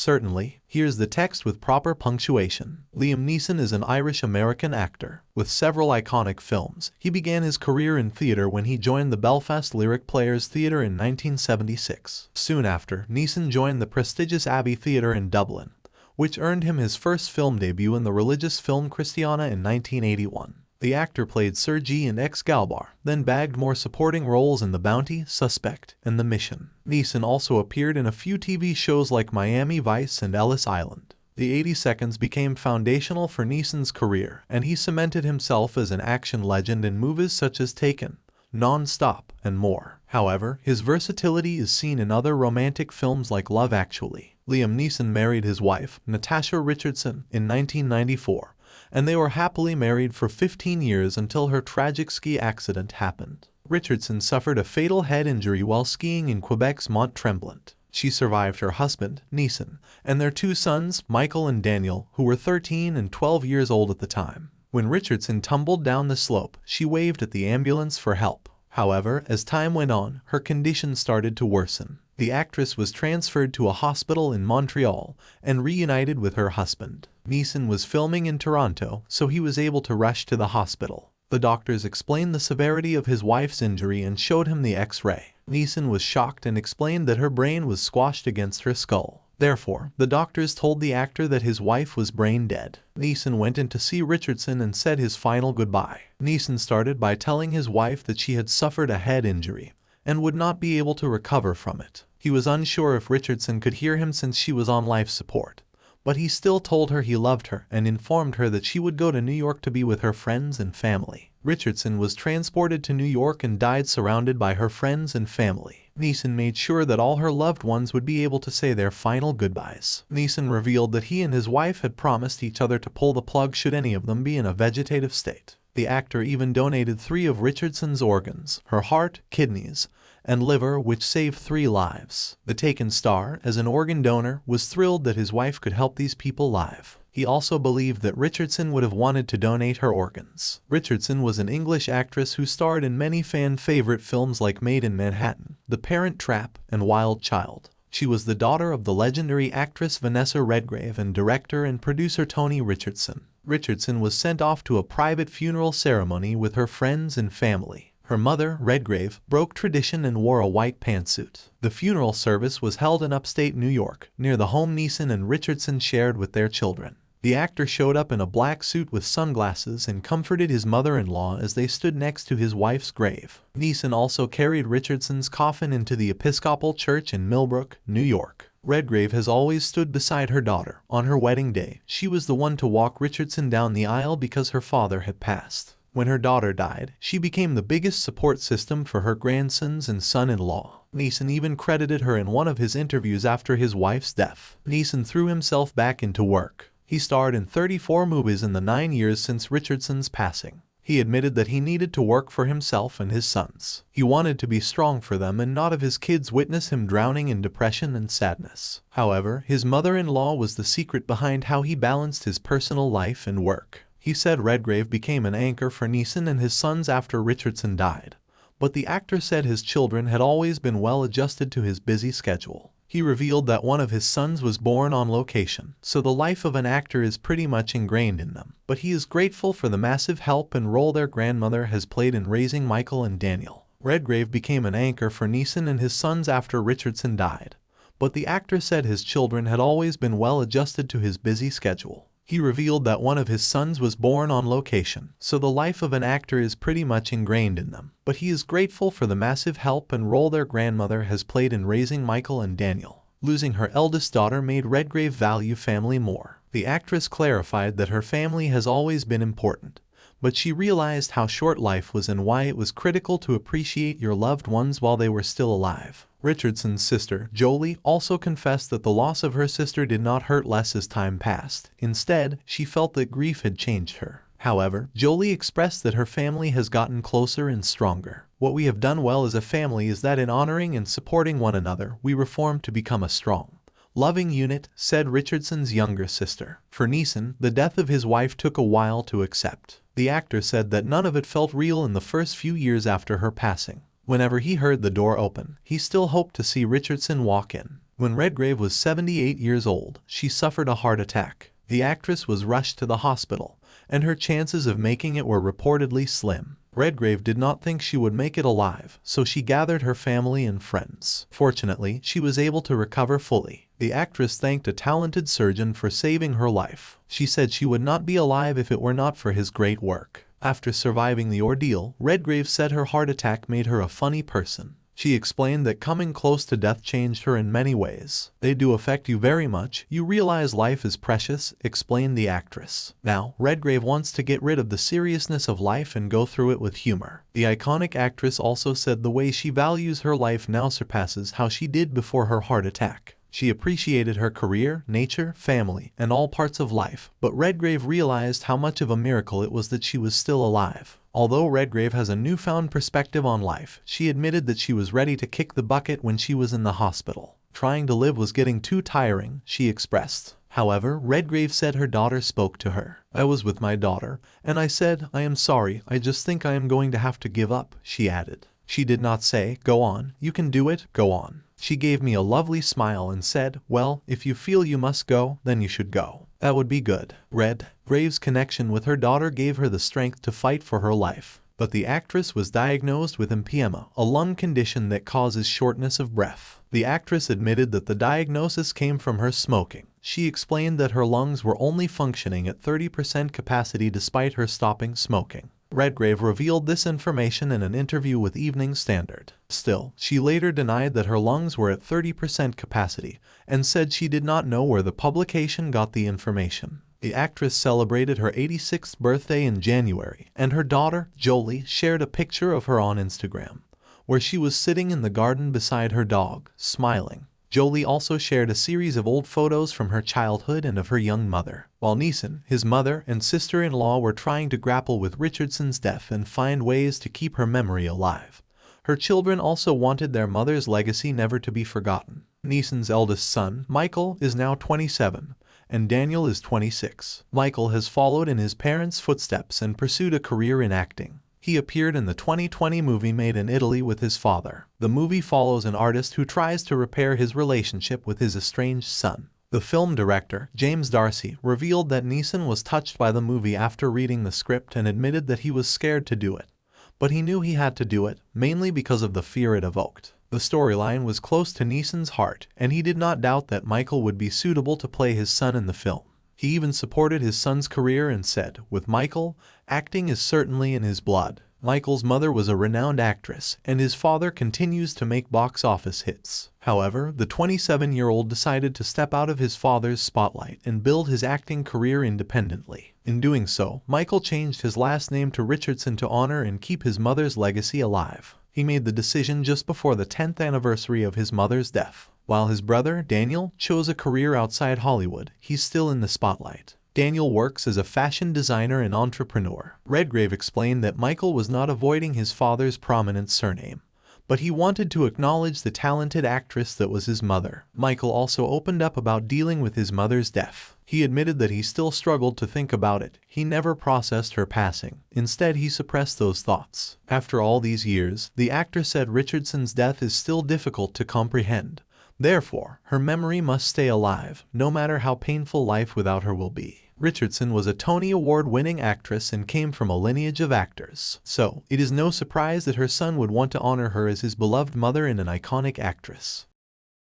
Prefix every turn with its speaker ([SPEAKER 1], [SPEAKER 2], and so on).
[SPEAKER 1] Certainly. Here's the text with proper punctuation. Liam Neeson is an Irish-American actor. With several iconic films, he began his career in theatre when he joined the Belfast Lyric Players Theatre in 1976. Soon after, Neeson joined the prestigious Abbey Theatre in Dublin, which earned him his first film debut in the religious film Christiana in 1981. The actor played Sir G in Excalibur, then bagged more supporting roles in The Bounty, Suspect, and The Mission. Neeson also appeared in a few TV shows like Miami Vice and Ellis Island. The 80 Seconds became foundational for Neeson's career, and he cemented himself as an action legend in movies such as Taken, Non-Stop, and more. However, his versatility is seen in other romantic films like Love Actually. Liam Neeson married his wife, Natasha Richardson, in 1994. And they were happily married for 15 years until her tragic ski accident happened. Richardson suffered a fatal head injury while skiing in Quebec's Mont Tremblant. She survived her husband, Neeson, and their two sons, Michael and Daniel, who were 13 and 12 years old at the time. When Richardson tumbled down the slope, she waved at the ambulance for help. However, as time went on, her condition started to worsen. The actress was transferred to a hospital in Montreal and reunited with her husband. Neeson was filming in Toronto, so he was able to rush to the hospital. The doctors explained the severity of his wife's injury and showed him the X-ray. Neeson was shocked and explained that her brain was squashed against her skull. Therefore, the doctors told the actor that his wife was brain dead. Neeson went in to see Richardson and said his final goodbye. Neeson started by telling his wife that she had suffered a head injury and would not be able to recover from it. He was unsure if Richardson could hear him since she was on life support, but he still told her he loved her and informed her that she would go to New York to be with her friends and family. Richardson was transported to New York and died surrounded by her friends and family. Neeson made sure that all her loved ones would be able to say their final goodbyes. Neeson revealed that he and his wife had promised each other to pull the plug should any of them be in a vegetative state. The actor even donated 3 of Richardson's organs, her heart, kidneys, and liver, which saved 3 lives. The Taken star, as an organ donor, was thrilled that his wife could help these people live. He also believed that Richardson would have wanted to donate her organs. Richardson was an English actress who starred in many fan-favorite films like Made in Manhattan, The Parent Trap, and Wild Child. She was the daughter of the legendary actress Vanessa Redgrave and director and producer Tony Richardson. Richardson was sent off to a private funeral ceremony with her friends and family. Her mother, Redgrave, broke tradition and wore a white pantsuit. The funeral service was held in upstate New York, near the home Neeson and Richardson shared with their children. The actor showed up in a black suit with sunglasses and comforted his mother-in-law as they stood next to his wife's grave. Neeson also carried Richardson's coffin into the Episcopal Church in Millbrook, New York. Redgrave has always stood beside her daughter. On her wedding day, she was the one to walk Richardson down the aisle because her father had passed. When her daughter died, she became the biggest support system for her grandsons and son-in-law. Neeson even credited her in one of his interviews after his wife's death. Neeson threw himself back into work. He starred in 34 movies in the 9 years since Richardson's passing. He admitted that he needed to work for himself and his sons. He wanted to be strong for them and not have his kids witness him drowning in depression and sadness. However, his mother-in-law was the secret behind how he balanced his personal life and work. He said Redgrave became an anchor for Neeson and his sons after Richardson died, but the actor said his children had always been well adjusted to his busy schedule. He revealed that one of his sons was born on location, so the life of an actor is pretty much ingrained in them. But he is grateful for the massive help and role their grandmother has played in raising Michael and Daniel. Redgrave became an anchor for Neeson and his sons after Richardson died, but the actor said his children had always been well adjusted to his busy schedule. He revealed that one of his sons was born on location, so the life of an actor is pretty much ingrained in them. But he is grateful for the massive help and role their grandmother has played in raising Michael and Daniel. Losing her eldest daughter made Redgrave value family more. The actress clarified that her family has always been important, but she realized how short life was and why it was critical to appreciate your loved ones while they were still alive. Richardson's sister, Jolie, also confessed that the loss of her sister did not hurt less as time passed. Instead, she felt that grief had changed her. However, Jolie expressed that her family has gotten closer and stronger. What we have done well as a family is that in honoring and supporting one another, we reformed to become a strong, loving unit, said Richardson's younger sister. For Neeson, the death of his wife took a while to accept. The actor said that none of it felt real in the first few years after her passing. Whenever he heard the door open, he still hoped to see Richardson walk in. When Redgrave was 78 years old, she suffered a heart attack. The actress was rushed to the hospital, and her chances of making it were reportedly slim. Redgrave did not think she would make it alive, so she gathered her family and friends. Fortunately, she was able to recover fully. The actress thanked a talented surgeon for saving her life. She said she would not be alive if it were not for his great work. After surviving the ordeal, Redgrave said her heart attack made her a funny person. She explained that coming close to death changed her in many ways. They do affect you very much. You realize life is precious, explained the actress. Now, Redgrave wants to get rid of the seriousness of life and go through it with humor. The iconic actress also said the way she values her life now surpasses how she did before her heart attack. She appreciated her career, nature, family, and all parts of life, but Redgrave realized how much of a miracle it was that she was still alive. Although Redgrave has a newfound perspective on life, she admitted that she was ready to kick the bucket when she was in the hospital. Trying to live was getting too tiring, she expressed. However, Redgrave said her daughter spoke to her. I was with my daughter, and I said, I am sorry, I just think I am going to have to give up, she added. She did not say, go on, you can do it, go on. She gave me a lovely smile and said, well, if you feel you must go, then you should go. That would be good. Redgrave's connection with her daughter gave her the strength to fight for her life. But the actress was diagnosed with emphysema, a lung condition that causes shortness of breath. The actress admitted that the diagnosis came from her smoking. She explained that her lungs were only functioning at 30% capacity despite her stopping smoking. Redgrave revealed this information in an interview with Evening Standard. Still, she later denied that her lungs were at 30% capacity and said she did not know where the publication got the information. The actress celebrated her 86th birthday in January, and her daughter, Jolie, shared a picture of her on Instagram, where she was sitting in the garden beside her dog, smiling. Jolie also shared a series of old photos from her childhood and of her young mother, while Neeson, his mother, and sister-in-law were trying to grapple with Richardson's death and find ways to keep her memory alive. Her children also wanted their mother's legacy never to be forgotten. Neeson's eldest son, Michael, is now 27, and Daniel is 26. Michael has followed in his parents' footsteps and pursued a career in acting. He appeared in the 2020 movie Made in Italy with his father. The movie follows an artist who tries to repair his relationship with his estranged son. The film director, James Darcy, revealed that Neeson was touched by the movie after reading the script and admitted that he was scared to do it. But he knew he had to do it, mainly because of the fear it evoked. The storyline was close to Neeson's heart, and he did not doubt that Michael would be suitable to play his son in the film. He even supported his son's career and said, with Michael, acting is certainly in his blood. Michael's mother was a renowned actress, and his father continues to make box office hits. However, the 27-year-old decided to step out of his father's spotlight and build his acting career independently. In doing so, Michael changed his last name to Richardson to honor and keep his mother's legacy alive. He made the decision just before the 10th anniversary of his mother's death. While his brother, Daniel, chose a career outside Hollywood, he's still in the spotlight. Daniel works as a fashion designer and entrepreneur. Redgrave explained that Michael was not avoiding his father's prominent surname, but he wanted to acknowledge the talented actress that was his mother. Michael also opened up about dealing with his mother's death. He admitted that he still struggled to think about it. He never processed her passing. Instead, he suppressed those thoughts. After all these years, the actor said Richardson's death is still difficult to comprehend. Therefore, her memory must stay alive, no matter how painful life without her will be. Richardson was a Tony Award-winning actress and came from a lineage of actors. So, it is no surprise that her son would want to honor her as his beloved mother and an iconic actress.